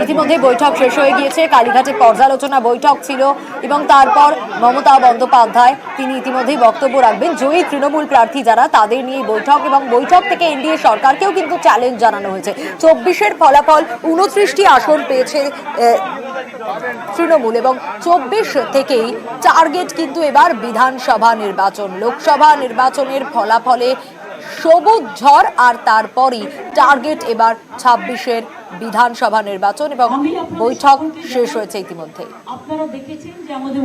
ইতিমধ্যে বৈঠক শেষ হয়ে গিয়েছে। কালীঘাটে পর্যালোচনা বৈঠক ছিল এবং তারপর মমতা বন্দ্যোপাধ্যায় তিনি ইতিমধ্যেই বক্তব্য রাখবেন। জয়ী তৃণমূল প্রার্থী যারা তাদের নিয়ে বৈঠক, এবং বৈঠক থেকে এনডিএ সরকারকেও কিন্তু চ্যালেঞ্জ জানানো হয়েছে। 24-এর ফলাফল 29টি আসন পেয়েছে তৃণমূল, এবং 24 থেকেই টার্গেট কিন্তু এবার বিধানসভা নির্বাচন। লোকসভা নির্বাচনের ফলাফলে সবুজ ঝড়, আর তারপরই টার্গেট এবার 26-এর বিধানসভা নির্বাচন, এবং বৈঠক শেষ হয়েছে ইতিমধ্যে। আপনারা দেখেছেন যে আমাদের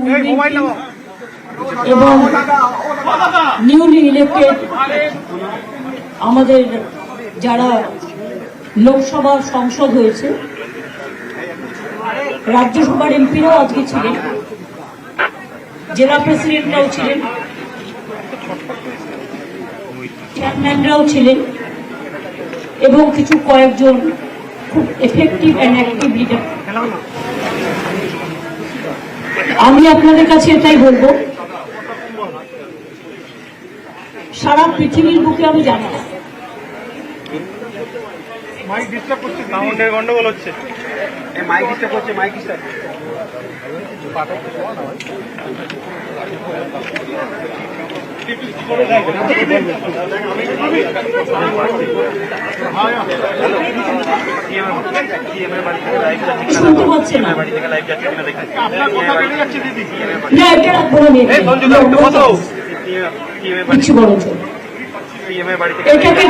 এবং নিউলি ইলেক্টেড আমাদের যারা লোকসভার সংসদ হয়েছে, রাজ্যসভার এমপিরাও আজকে ছিলেন, জেলা প্রেসিডেন্টরাও ছিলেন, চেয়ারম্যানরাও ছিলেন, এবং কিছু কয়েকজন খুব এফেক্টিভ অ্যান্ড অ্যাক্টিভ লিডার। আমি আপনাদের কাছে এটাই বলবো, সারা পৃথিবীর বুকে আমি জানি না মাইক ডিস্টার্ব করছে, সাউন্ডের গন্ডগোল হচ্ছে, মাইক ডিস্টার্ব করছে, মাইক ডিস্টার্ব শুনতে পাচ্ছে না। কিছু বলছ এটাকে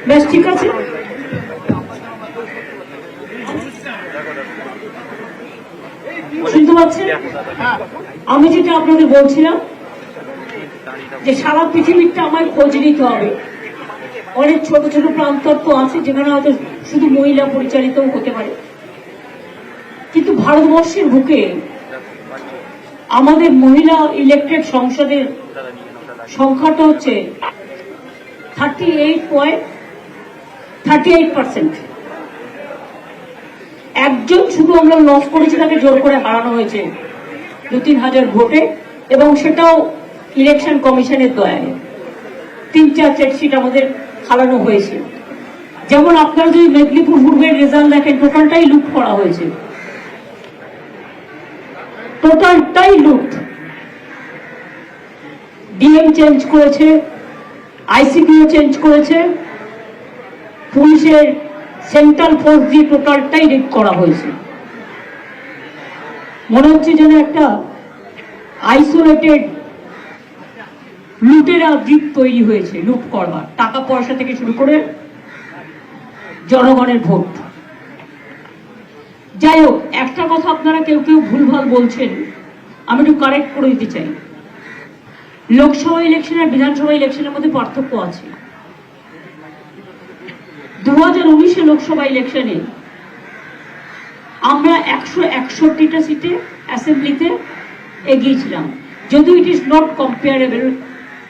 বেশ ঠিক আছে। শুনতে পাচ্ছেন? আমি যেটা আপনাদের বলছিলাম যে সারা পৃথিবীরটা আমায় খোঁজ নিতে হবে। অনেক ছোট ছোট প্রান্তত্ব আছে যেখানে হয়তো শুধু মহিলা পরিচালিতও হতে পারে, কিন্তু ভারতবর্ষের বুকে আমাদের মহিলা ইলেক্টেড সংসদের সংখ্যাটা হচ্ছে 38.38%। একজন শুধু আমরা লস করেছি, তাকে জোর করে হারানো হয়েছে 2-3 হাজার ভোটে, এবং সেটাও ইলেকশন কমিশনের দয়ায় 3-4 সিট আমাদের হারানো হয়েছে। যেমন আপনারা যদি মেদিনীপুর পূর্বের রেজাল্ট দেখেন, টোটালটাই লুট করা হয়েছে, টোটালটাই লুট। ডিএম চেঞ্জ করেছে, আইসিপিও চেঞ্জ করেছে, পুলিশের সেন্ট্রাল ফোর্স দিয়ে টোটালটাই রেড করা হয়েছে। মনে হচ্ছে যেন একটা আইসোলেটেড লুটেরা দ্বীপ তৈরি হয়েছে, লুট করবার, টাকা পয়সা থেকে শুরু করে জনগণের ভোট। যাই হোক, একটা কথা আপনারা কেউ কেউ ভুলভাল বলছেন, আমি একটু কারেক্ট করে দিতে চাই। লোকসভা ইলেকশন আর বিধানসভা ইলেকশনের মধ্যে পার্থক্য আছে। 2019 লোকসভা ইলেকশনে আমরা 161টা সিটে অ্যাসেম্বলিতে এগিয়েছিলাম, যদিও ইট is not comparable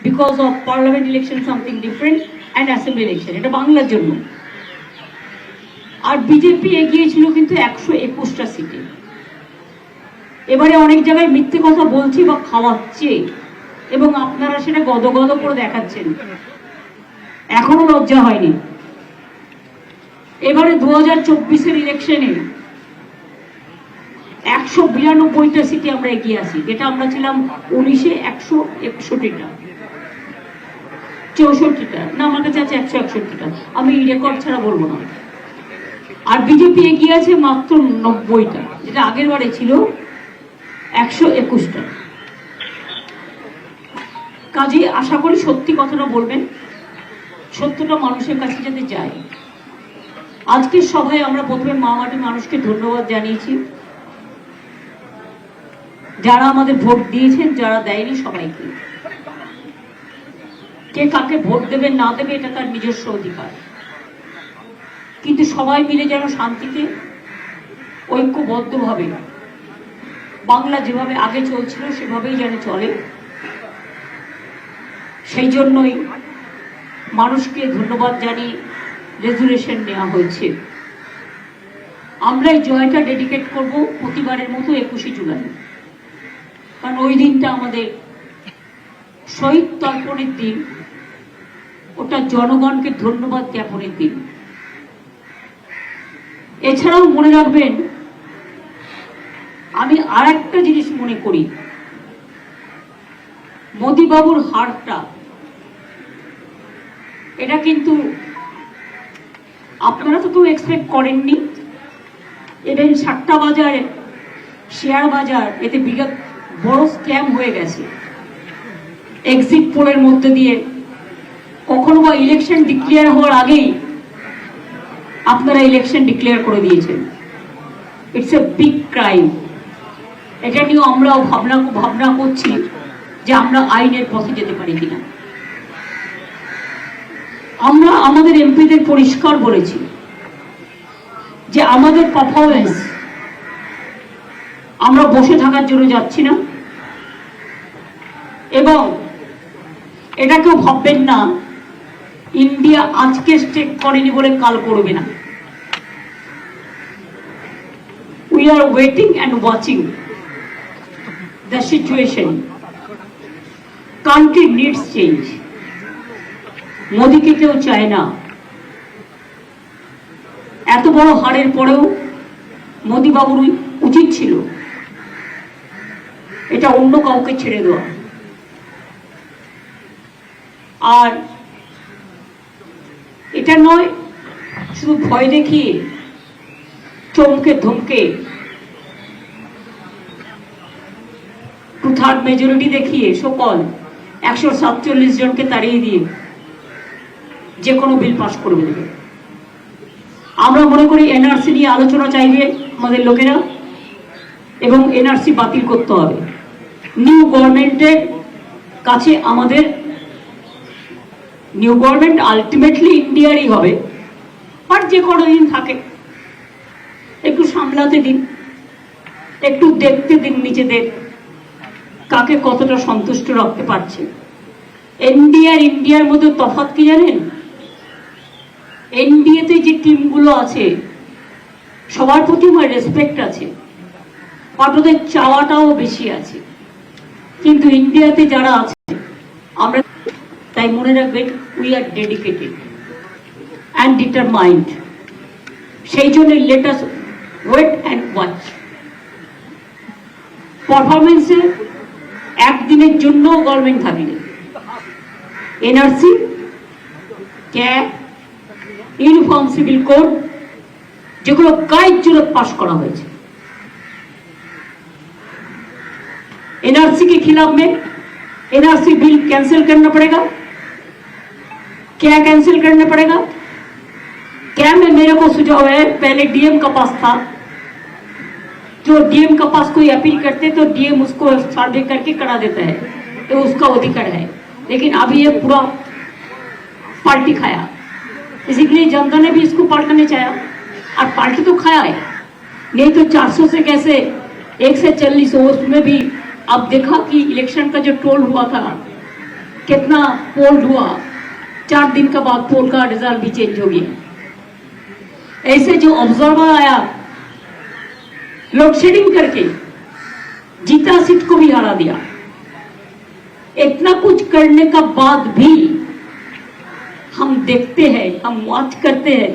because of parliament election something different and assembly election, এটা বাংলার জন্য। আর বিজেপি এগিয়েছিল কিন্তু 121টা সিটে। এবারে অনেক জায়গায় মিথ্যে কথা বলছি বা খাওয়াচ্ছে, এবং আপনারা সেটা গদগদ করে দেখাচ্ছেন, এখনো লজ্জা হয়নি। এবারে 2024 ইলেকশনে 192টা সিটে আমরা এগিয়ে আসি, যেটা আমরা ছিলাম 19-এ 161টা, 64টা না, আমার কাছে আছে 161টা, আমি রেকর্ড ছাড়া বলবো না। আর বিজেপি এগিয়ে আছে মাত্র 90টা, যেটা আগের বারে ছিল 121টা। কাজে আশা করি সত্যি কথাটা বলবেন, সত্যটা মানুষের কাছে যাতে যায়। আজকের সভায় আমরা প্রথমে মা মাটি মানুষকে ধন্যবাদ জানিয়েছি, যারা আমাদের ভোট দিয়েছেন, যারা দেয়নি সবাইকে। কে কাকে ভোট দেবে না দেবে এটা তার নিজস্ব অধিকার, কিন্তু সবাই মিলে যেন শান্তিতে ঐক্যবদ্ধভাবে বাংলা যেভাবে আগে চলছিল সেভাবেই যেন চলে, সেই জন্যই মানুষকে ধন্যবাদ জানিয়ে রেজুলেশন নেওয়া হয়েছে। আমরা এই জয়টা ডেডিকেট করব প্রতিবারের মতো 21শে জুলাই, কারণ ওই দিনটা আমাদের শহীদ তর্পণের দিন, ওটা জনগণকে ধন্যবাদ জ্ঞাপনের দিন। এছাড়াও মনে রাখবেন, আমি আর একটা জিনিস মনে করি, মোদিবাবুর হারটা এটা কিন্তু আপনারা তো কেউ এক্সপেক্ট করেননি। এদের সাতটা বাজারে শেয়ার বাজার, এতে বিগত বড় স্ক্যাম হয়ে গেছে। এক্সিট পোলের মধ্যে দিয়ে কখনো বা ইলেকশন ডিক্লেয়ার হওয়ার আগেই আপনারা ইলেকশন ডিক্লেয়ার করে দিয়েছেন। It's a big crime. এটা নিয়েও আমরাও ভাবনা করছি যে আমরা আইনের পথে যেতে পারি কিনা। আমরা আমাদের এমপিদের পরিষ্কার বলেছি যে আমাদের পারফরমেন্স, আমরা বসে থাকার জন্য যাচ্ছি না, এবং এটা কেউ ভাববেন না ইন্ডিয়া আজকে স্টেক করেনি বলে কাল করবে না। We are waiting and watching the situation. Country needs change. মোদীকে কেউ চায় না। এত বড় হারের পরেও মোদী বাবুর উচিত ছিল এটা অন্য কাউকে ছেড়ে দেওয়া। আর এটা নয় শুধু ভয় দেখিয়ে, চমকে ধমকে, 2/3 মেজরিটি দেখিয়ে, সকল 147 জনকে তাড়িয়ে দিয়ে যে কোনো বিল পাস করে দেবে। আমরা মনে করি এনআরসি নিয়ে আলোচনা চাইবে আমাদের লোকেরা, এবং এনআরসি বাতিল করতে হবে। নিউ গভর্নমেন্টের কাছে আমাদের, নিউ গভর্নমেন্ট আলটিমেটলি ইন্ডিয়ারই হবে, আর যে কোনো দিন থাকে একটু সামলাতে দিন, একটু দেখতে দিন নিজেদের কাকে কতটা সন্তুষ্ট রাখতে পারছে। এনডিএ আর ইন্ডিয়ার মধ্যে তফাৎ কি জানেন? এনডিএতে যে টিমগুলো আছে সবার প্রতি আমার রেসপেক্ট আছে, আর ওদের চাওয়াটাও বেশি আছে, কিন্তু ইন্ডিয়াতে যারা আছে আমরা, তাই মনে রাখবেন we are dedicated and determined. সেই জন্য let us wait and watch. পারফরমেন্সে একদিনের জন্য গভর্নমেন্ট থাকলে NRC, CAB, uniform civil code যেগুলো কায়ের জন্য পাস করা হয়েছে, एनआरसी के खिलाफ में एनआरसी बिल कैंसिल करना पड़ेगा। क्या कैंसिल करना पड़ेगा? क्या में मेरे को सुझाव है, पहले डीएम का पास था, जो डीएम का पास कोई अपील करते तो डीएम उसको सर्वे करके करा देता है, तो उसका अधिकार है। लेकिन अभी ये पूरा पार्टी खाया, इसीलिए जनता ने भी इसको पलटाने चाहा, और पार्टी तो खाया है। नहीं तो 400 से कैसे 1 से 40 हो, उसमें भी अब देखा कि इलेक्शन का जो टोल हुआ था, कितना पोल हुआ, 4 दिन का बाद पोल का रिजल्ट भी चेंज हो गया। ऐसे जो ऑब्जर्वर आया लोड शेडिंग करके जीता सीट को भी हरा दिया। इतना कुछ करने का बाद भी हम देखते हैं, हम वॉच करते हैं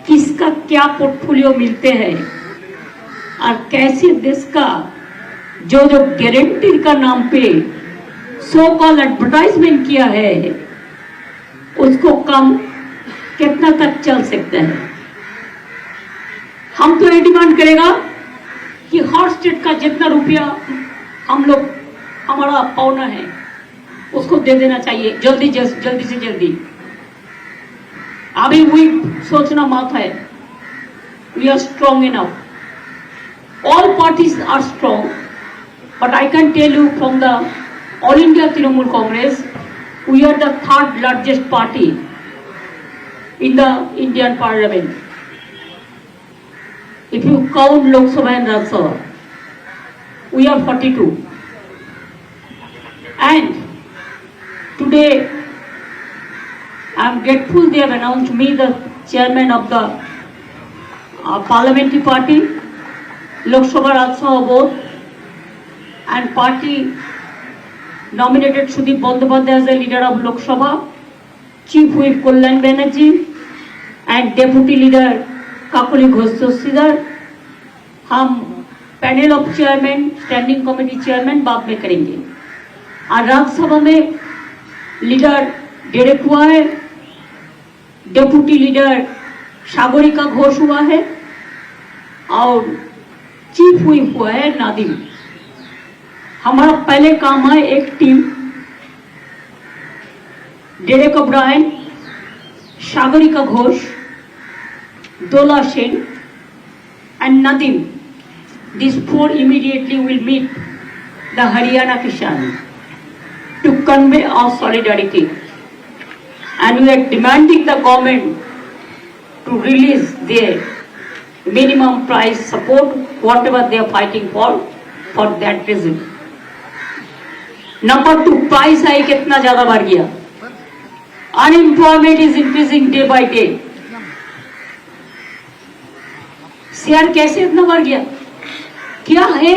किसका क्या पोर्टफोलियो मिलते हैं, और कैसे देश का जो जो गारंटी का नाम पे सो कॉल एडवर्टाइजमेंट किया है, उसको कम कितना तक चल सकता है। हम तो ये डिमांड करेगा कि हर स्टेट का जितना रुपया हम लोग हमारा पावना है उसको दे देना चाहिए, जल्दी से जल्दी। अभी वही सोचना मत है। We are strong enough, all parties are strong, but I can tell you from the All India Trinamool Congress, we are the 3rd largest party in the Indian Parliament. If you count Lok Sabha and Rajya Sabha, we are 42. And today, I am grateful they have announced me the chairman of the parliamentary party, Lok Sabha, Rajya Sabha both, and party nominated Sudip Bandyopadhyay as the leader of Lok Sabha, Chief Whip Kalyan Banerjee and Deputy Leader Kakuli Ghosh Dossidar. हम panel of chairman, standing committee chairman बाद में करेंगे। और राज्यसभा में leader Derek हुआ है, deputy leader Sagarika Ghosh हुआ है और चीफ व्हिप हुआ है नादिम। हमारा पहले काम है एक team, Derek O'Brien, Sagarika Ghosh, Dola Sen and Nadim. These four immediately will meet the Haryana Kisan to convey our solidarity, and we are demanding the government to release their minimum price support, whatever they are fighting for that reason. Number two, price hike इतना ज़्यादा बढ़ गया, unemployment is increasing day by day. Share कैसे इतना बढ़ गया? क्या है?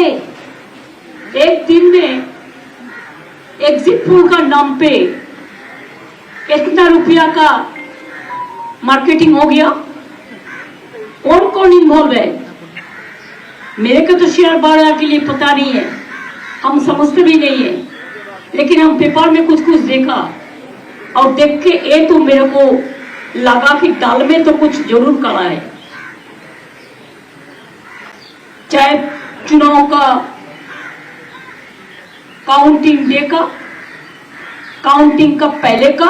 एक दिन में एग्जिट पोल का नाम पे इतना रुपया का मार्केटिंग हो गया। कौन कौन इन्वॉल्व है? मेरे को तो शेयर बाजार के लिए पता नहीं है, हम समझते भी नहीं है, लेकिन हम पेपर में कुछ कुछ देखा और देख के ये तो मेरे को लगा कि दाल में तो कुछ जरूर करा है। चाहे चुनाव का काउंटिंग डे का, काउंटिंग का पहले का,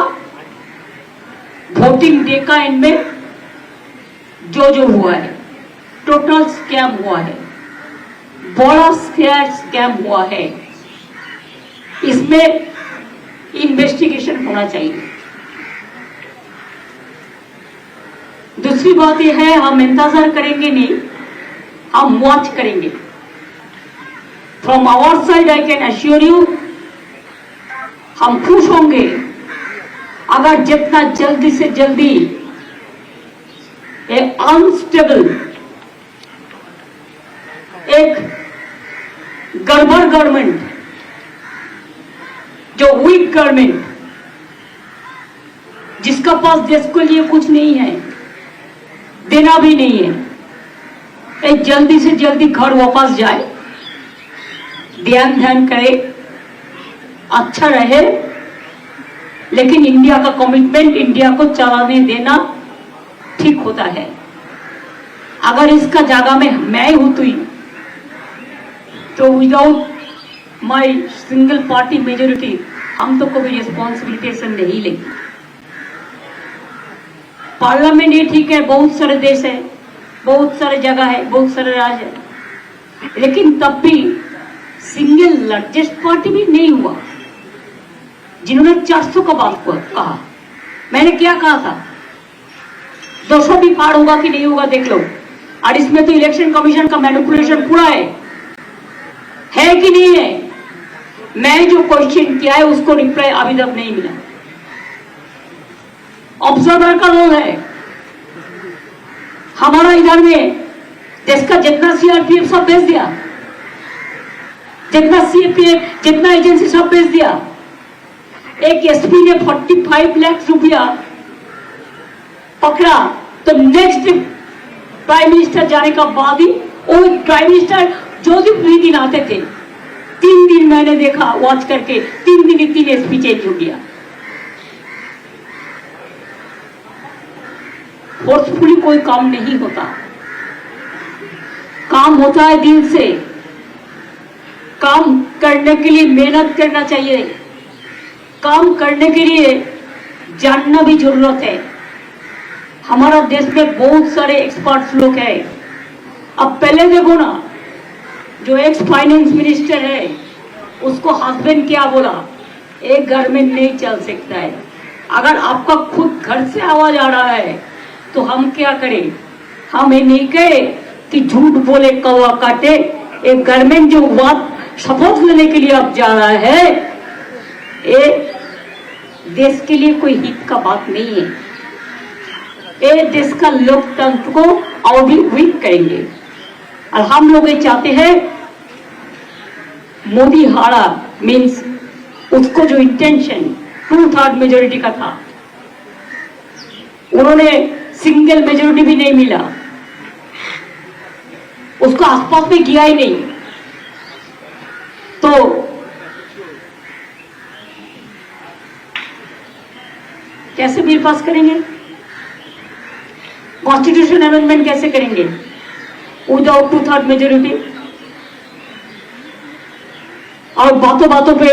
वोटिंग डे का, इनमें जो हुआ है टोटल स्कैम हुआ है, बड़ा स्कैम हुआ है। इसमें इन्वेस्टिगेशन होना चाहिए। दूसरी बात यह है, हम इंतजार करेंगे नहीं, हम वॉच करेंगे। From our side I can assure you, हम खुश होंगे अगर जितना जल्दी से जल्दी एक अनस्टेबल, एक गड़बड़ गवर्नमेंट, जो वीक गवर्नमेंट, जिसका पास देश के लिए कुछ नहीं है, देना भी नहीं है, एक जल्दी से जल्दी घर वापस जाए, ध्यान करे, अच्छा रहे। लेकिन इंडिया का कमिटमेंट, इंडिया को चलाने देना ठीक होता है। अगर इसका जगह में मैं होती तो without my single party majority हम तो कभी रिस्पॉन्सिबिलिटी नहीं लेंगे। पार्लियामेंट ये ठीक है, बहुत सारे देश है, बहुत सारे जगह है, बहुत सारे राज्य है, लेकिन तब भी सिंगल लार्जेस्ट पार्टी भी नहीं हुआ। जिन्होंने 400 का बात कहा, मैंने क्या कहा था? 200 भी पार होगा कि नहीं होगा देख लो। और इसमें तो इलेक्शन कमीशन का मैनिपुलेशन पूरा है कि नहीं है? मैं जो क्वेश्चन किया है उसको रिप्लाई अभी तक नहीं मिला। ऑब्जर्वर का रोल है हमारा। इधर में देश का जितना सीआरपीएफ सब भेज दिया, जितना सीपीएफ, जितना एजेंसी सब भेज दिया। एक एसपी ने 45 लाख रुपया पकड़ा तो नेक्स्ट प्राइम मिनिस्टर जाने का बाद ही वो प्राइम मिनिस्टर जो भी दिन आते थे, 3 दिन मैंने देखा वॉच करके, 3 दिन ही 3 एसपी चेंज हो गया। फोर्सफुली कोई काम नहीं होता, काम होता है दिल से। काम करने के लिए मेहनत करना चाहिए, काम करने के लिए जानना भी जरूरत है। हमारा देश में बहुत सारे एक्सपर्ट्स लोग हैं। अब पहले देखो ना, जो एक्स फाइनेंस मिनिस्टर है उसको हस्बैंड क्या बोला, एक घर में नहीं चल सकता है। अगर आपका खुद घर से आवाज आ रहा है तो हम क्या करें? हम ये नहीं कहे कि झूठ बोले कौवा काटे। एक गवर्नमेंट जो बात शपथ लेने के लिए अब जा रहा है, ये देश के लिए कोई हित का बात नहीं है। ये देश का लोकतंत्र को और भी वीक करेंगे। और हम लोग ये चाहते हैं मोदी हारा मीन्स उसको जो इंटेंशन 2/3 मेजोरिटी का था, उन्होंने सिंगल मेजोरिटी भी नहीं मिला, उसको आसपास में किया ही नहीं, तो कैसे बिल पास करेंगे? कॉन्स्टिट्यूशन अमेंडमेंट कैसे करेंगे विदाउट 2/3 मेजोरिटी? और बातों बातों पे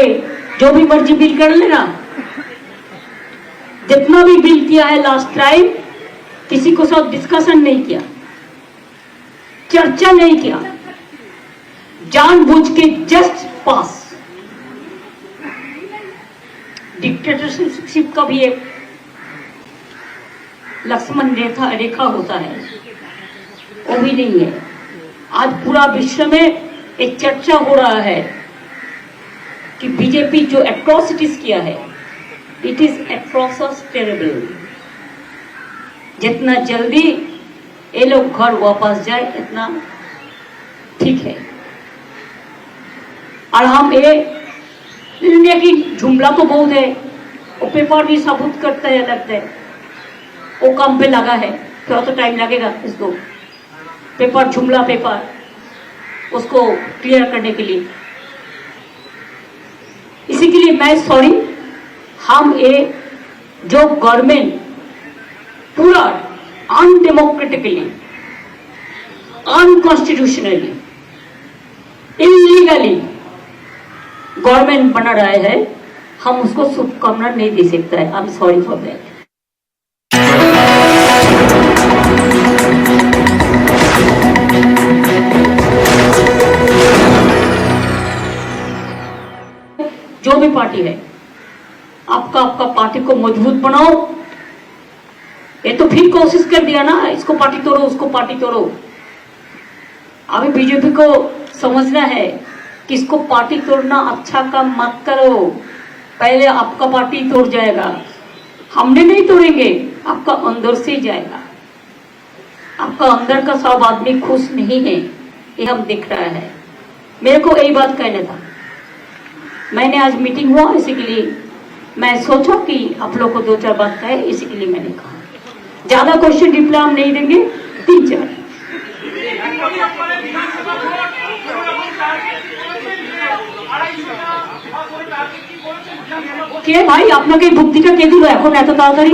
जो भी मर्जी बिल कर लेना। जितना भी बिल किया है लास्ट टाइम, किसी को साथ डिस्कशन नहीं किया, चर्चा नहीं किया, जानबूझ के जस्ट पास। डिक्टेटरशिप का भी एक लक्ष्मण रेखा होता है, वो भी नहीं है। आज पूरा विश्व में एक चर्चा हो रहा है कि बीजेपी जो एट्रोसिटीज किया है, इट इज एट्रोसिस टेरेबल। जितना जल्दी ये लोग घर वापस जाए इतना ठीक है। और हम ये दुनिया की जुमला तो बहुत है, वो पेपर भी सबूत करता है, लगता है वो काम पे लगा है, थोड़ा तो टाइम लगेगा इसको पेपर जुमला पेपर उसको क्लियर करने के लिए। इसी के लिए मैं सॉरी, हम ये जो गवर्नमेंट पूरा अनडेमोक्रेटिकली, अनकॉन्स्टिट्यूशनली, इलीगली गवर्नमेंट बना रहा है, हम उसको शुभकामना नहीं दे सकता है। I am sorry for that. जो भी पार्टी है, आपका पार्टी को मजबूत बनाओ। ये तो फिर कोशिश कर दिया ना, इसको पार्टी तोड़ो, उसको पार्टी तोड़ो। अभी बीजेपी को समझना है कि इसको पार्टी तोड़ना अच्छा काम मत करो, पहले आपका पार्टी तोड़ जाएगा। हमने नहीं तोड़ेंगे, आपका अंदर से जाएगा। आपका अंदर का सब आदमी खुश नहीं है, ये हम दिख रहा है। मेरे को यही बात कहना था। मैंने आज मीटिंग हुआ, इसी के लिए मैं सोचा कि आप लोग को 2-4 बात कहे, इसी के लिए मैंने कहा। ज्यादा क्वेश्चन रिप्लाई हम नहीं देंगे, 3-4। কে ভাই আপনাকে বুদ্ধিটা কে দিল এখন এত তাড়াতাড়ি?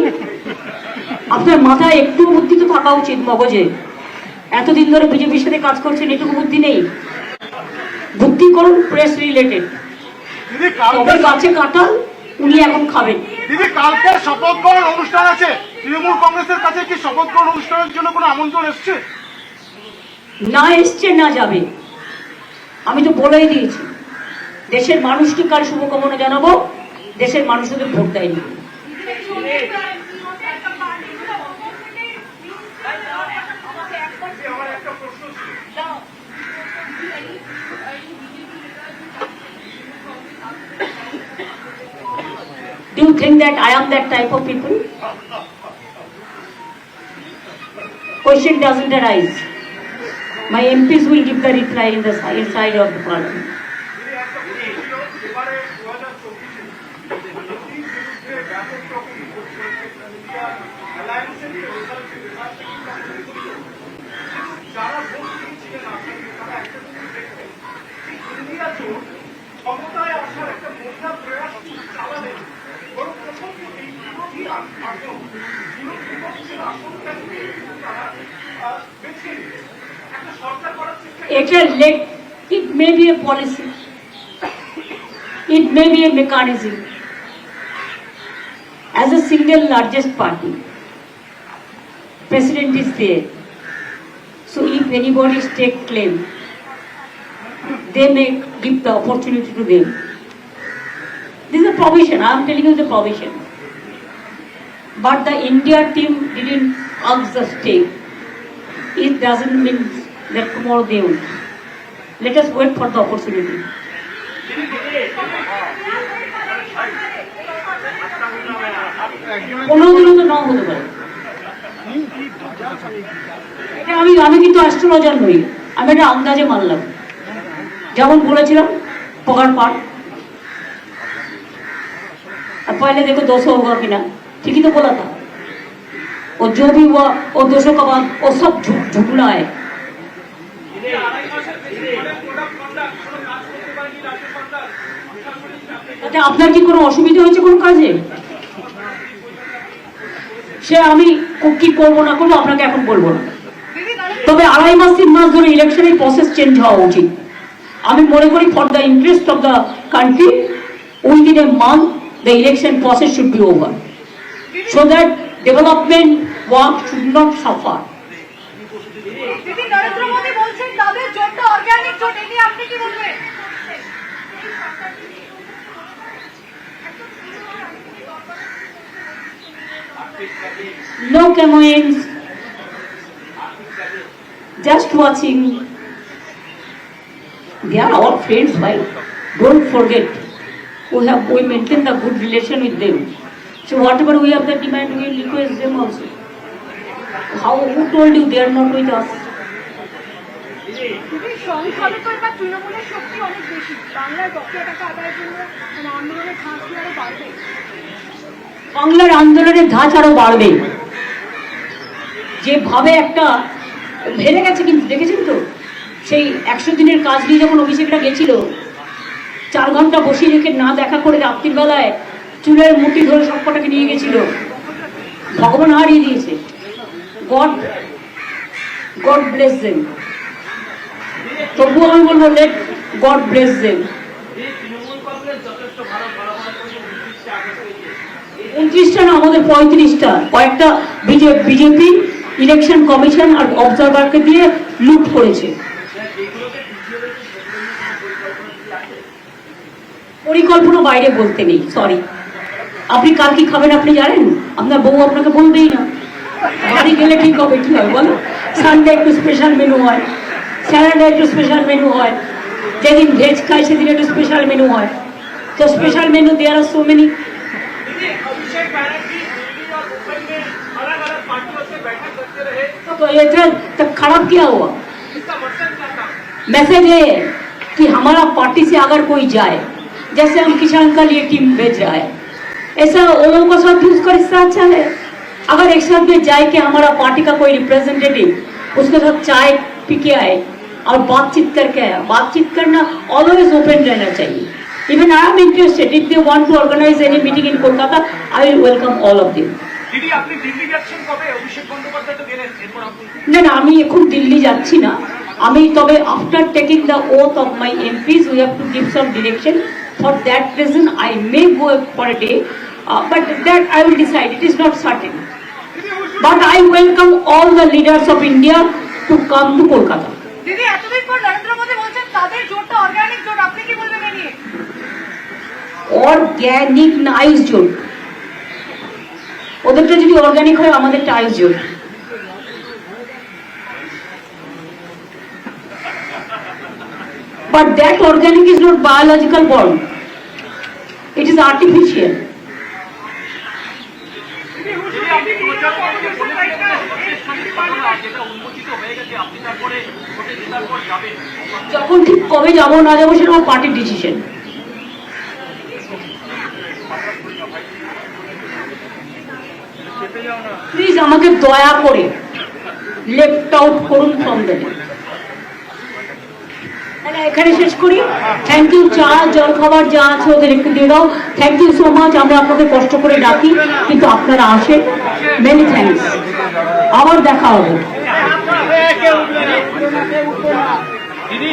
আপনার মাথায় একটু বুদ্ধি তো থাকা উচিত মগজে। এতদিন ধরে বিজেপির সাথে কাজ করছেন, এটুকু বুদ্ধি নেই? বুদ্ধি করুন প্রেস রিলেটেড। তবে গাছে কাঁঠাল উনি এখন খাবেন। দিদি, কালকে শপথ গ্রহণ অনুষ্ঠান আছে, তৃণমূল কংগ্রেসের কাছে কি শপথ গ্রহণ অনুষ্ঠানের জন্য কোনো আমন্ত্রণ এসছে? না এসছে, না যাবে। আমি তো বলেই দিয়েছি, দেশের মানুষকে কাল শুভকামনা জানাবো, দেশের মানুষ ওদের ভোট দেয়নি। Do you think that I am that type of people? Question doesn't arise. My MPs will give the reply in the inside of the parliament. It may be a policy, it may be a mechanism. As a single largest party, president is there. So if anybody take claim, they may give the opportunity to them. This is a provision. I am telling you the provision. But the India team didn't ask the stake. It doesn't mean that tomorrow they will. Let us wait for the opportunity. কোনোদিনও তো নাও হতে পারে। এটা আমি কিন্তু astrologer নই, আমি এটা আন্দাজে মানলাম। যেমন বলেছিলাম পগার পাট, अब पहले देखो 200 होगा कि ना, ठीक ही तो बोला था। और जो भी हुआ वो 200 का बाद वो सब झुकना है। আপনার কি কোনো অসুবিধা হয়েছে কোনো কাজে? সে আমি কি করবো না করবো আপনাকে এখন বলবো না, তবে 2.5 মাস 3 মাস ধরে ইলেকশনের প্রসেস চেঞ্জ হওয়া উচিত। আমি মনে করি for the interest of the country within a month the election process should be over so that development work should not suffer. দিদি নরেন্দ্র মোদী বলছেন তাদের জোটটা অর্গানিক জোট, এ নিয়ে আপনি কি বলবেন? No Camoins, just watching. They are all friends, right? Don't forget, we maintain the good relation with them. So whatever we have the demand, we will request them also. Who told you they are not with us? দিদি সংখ্যাবে তো এবার তৃণমূলের শক্তি অনেক বেশি, বাংলার বকেয়া টাকা আদায়ের জন্য আন্দোলনের ঝাঁজ কি আরো বাড়বে? বাংলার আন্দোলনের ধাঁচ আরো বাড়বে। যেভাবে একটা ভেড়ে গেছে, কিন্তু দেখেছেন তো সেই 100 দিনের কাজ নিয়ে যখন অভিষেকটা গেছিল, 4 ঘন্টা বসিয়ে রেখে না দেখা করে রাত্রির বেলায় চুলের মুঠি ধরে সবকটাকে নিয়ে গেছিল। ভগবান হারিয়ে দিয়েছে। God bless them. তবুও আমি বলবো লেট গড ব্লেস দেম। 29টা না, আমাদের 35টা, কয়েকটা বিজেপি ইলেকশন কমিশন আর অবজারভারকে দিয়ে লুট করেছে। পরিকল্পনা বাইরে বলতে নেই, সরি। আপনি কাল কি খাবেন আপনি জানেন? আপনার বউ আপনাকে বলবেই না। বাড়ি গেলে ঠিক হবে, কি হয় বলো? সানডে একটু স্পেশাল মেনু হয়, স্যাটারডে একটু স্পেশাল মেনু হয়, যেদিন ভেজ খায় সেদিন একটু স্পেশাল মেনু হয়। তো স্পেশাল মেনু দেয়ার আর সো মেনি। तो ये तब खराब क्या हुआ? मैसेज है कि हमारा पार्टी से अगर कोई जाए, जैसे हम किसान का लिए टीम भेज रहा है, ऐसा वो लोगों का साथ भी उसका रिश्ता अच्छा है। अगर एक साथ में जाए कि हमारा पार्टी का कोई रिप्रेजेंटेटिव उसके साथ चाय पी के आए और बातचीत करके आया। बातचीत करना ऑलवेज ओपन रहना चाहिए। Even I am interested. If they want to organize any meeting in Kolkata, I will welcome all of them. দিদি আপনি দিল্লি যাচ্ছেন কবে? অভিষেক বন্দ্যোপাধ্যায় তো গেলেন, এরপর আপনি? না না, আমি এখন দিল্লি যাচ্ছি না। আমি তবে after taking the oath of my MPs we have to give some direction. For that reason I may go for a day, but that I will decide. It is not certain, but I welcome all the leaders of India to come to Kolkata. দিদি এতদিন পর নরেন্দ্র মোদী বলছেন তাদের জোটটা organic জোট, আপনি কি বলবেন এ নিয়ে? অর্গ্যানিক না আইস জোট। ওদেরটা যদি অর্গানিক হয়, আমাদেরটা আইস জোট। But that organic is not biological bond. It is artificial. যখন ঠিক কবে যাবো না যাবো সেটা আমার পার্টির ডিসিশন। প্লিজ আমাকে দয়া করে লেফট আউট করুন ফ্রম দ্য ডে। এখানে শেষ করি। Thank you. চা জল খাবার যা আছে ওদের একটু দিয়ে দাও। Thank you so much. আমরা আপনাদের কষ্ট করে ডাকি কিন্তু আপনারা আসেন। Many thanks. আবার দেখা হবে। দিদি